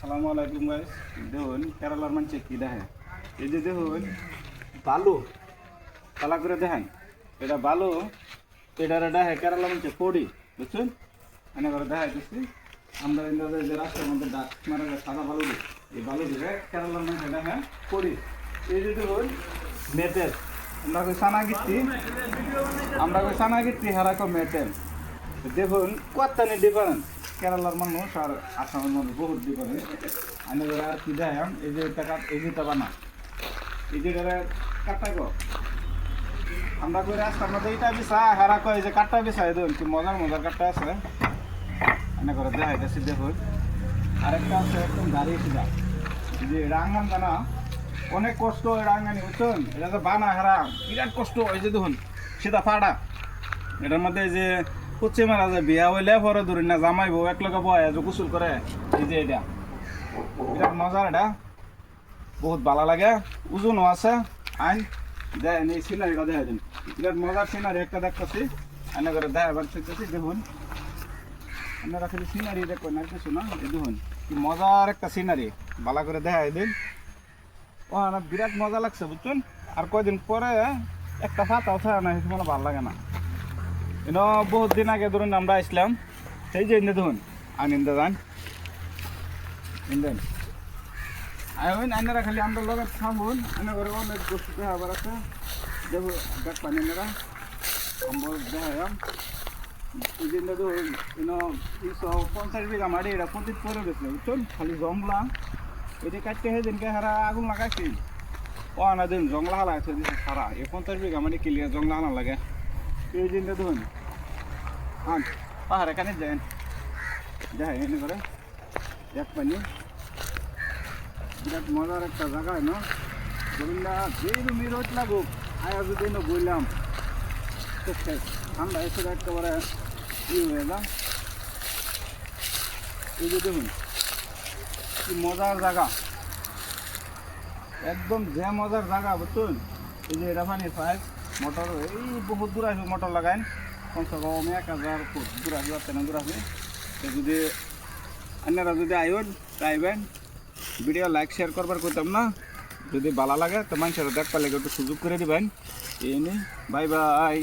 আসসালামু আলাইকুম গাইস। দেখুন কেরালার মানুষে কি দেখে, এই যে দেখুন বালু কালা করে দেখেন, এটা বালু, এটার দেখে কেরালার মানুষে পড়ি, বুঝছেন? এনে করে দেখা দিচ্ছি আমরা ইন্দ্রের যে রাস্তার মধ্যে ডাক মারা যায় সাদা বালু দিই, এই বালু দিলে কেরালার মানুষে দেখে পড়ি। এই যে দেখুন মেটেল, আমরা কই সানা গিচ্ছি হারাকো মেটেল। দেখুন কতখানি ডিফারেন্স, কেরালার মানুষ আর আসামের মানুষ বহুত ডিফারেন্স। আমি আর কি দেয় এই যে টাকা, এই যে টাকা না, এই যে কাটটা গো আমরা করে রাস্তার মধ্যে এইটা বিছা হারা কয় যে কাটটা বিছাই দেখুন কি মজার মজার কাটটা আছে, এনে করে দেখাইতেছি। দেখুন আরেকটা আছে একদম গাড়ি সিধা, যে রাঙ্গান জানা অনেক কষ্ট হয় রাঙ্গানি, বুঝছেন? এটা তো বানা হারা বিরাট কষ্ট হয়। যে দেখুন সিধা ফাড়া, এটার মধ্যে যে কুচি মারা যায় বিয়া হইলে পরে ধরি না জামাই বউ এক লগে বয় যে গোসল করে, এই যে এটা বিরাট মজার, এটা বহুত ভালো লাগে, ওজনও আছে। আইন দেয় এই সিনারিটা দেখা দিন, বিরাট মজার সিনারি একটা দেখতেছি, এনে করে দেখাবার শিখতেছি। দেখুন আপনারা খালি সিনারি দেখবেন আর কিছু না, এই দেখুন কি মজার একটা সিনারি, ভালো করে দেখাই দিন। ও আমার বিরাট মজা লাগছে, বুঝছেন? আর কয়দিন পরে একটা ফাতাও ছাড়া না, মানে ভালো লাগে না। এনে বহুত দিন আগে ধরুন আমরা আসলাম, সেই যে ইন্দে ধরুন আনন্দে যান ইন্দেন আইন আইনারা খালি আমরা লগে থামুন, এনে করে অনেক বস্তু দেখাবার আছে। দেখো দেখ পানি এনারা আমরা দেখাম, এই যে ধরুন 150 বিঘা মাটি, এটা প্রতীক করে গেছিল, বুঝছেন? খালি জংলা এটি কাটতে হয় দিনকে হারা আগুন লাগাইছি, ও আনা দিন জংলা হালাইছে সারা 50 বিঘা মাটি ক্লিয়ার জংলা আনা লাগে। এই দিনটা ধরুন আন পাহাড়ে কানে দেন দেখাই এনে করে দেখ পানি, বিরাট মজার একটা জায়গায় না। ধরুন না যেই রুমি রোদ লাগুক আয়া যদি বললাম ঠান্ডা এসে একেবারে হয়ে যা। এই যে দেখুন কি মজার জায়গা, একদম যে মজার জায়গা, বুঝছেন? এই যে এটা পানি পাইপ মোটর, এই বহুত দূর আসবে মোটর লাগাইন, কমসে কম 1000 ফুট দূর আসবে, তেনা দূর আসবে। যদি আপনারা যদি আইন আইবেন, ভিডিও লাইক শেয়ার করবার করতাম না, যদি ভালো লাগে তো মানুষেরা দেখ পালে একটু সুযোগ করে দিবেন। এই নিয়ে বাই বাই।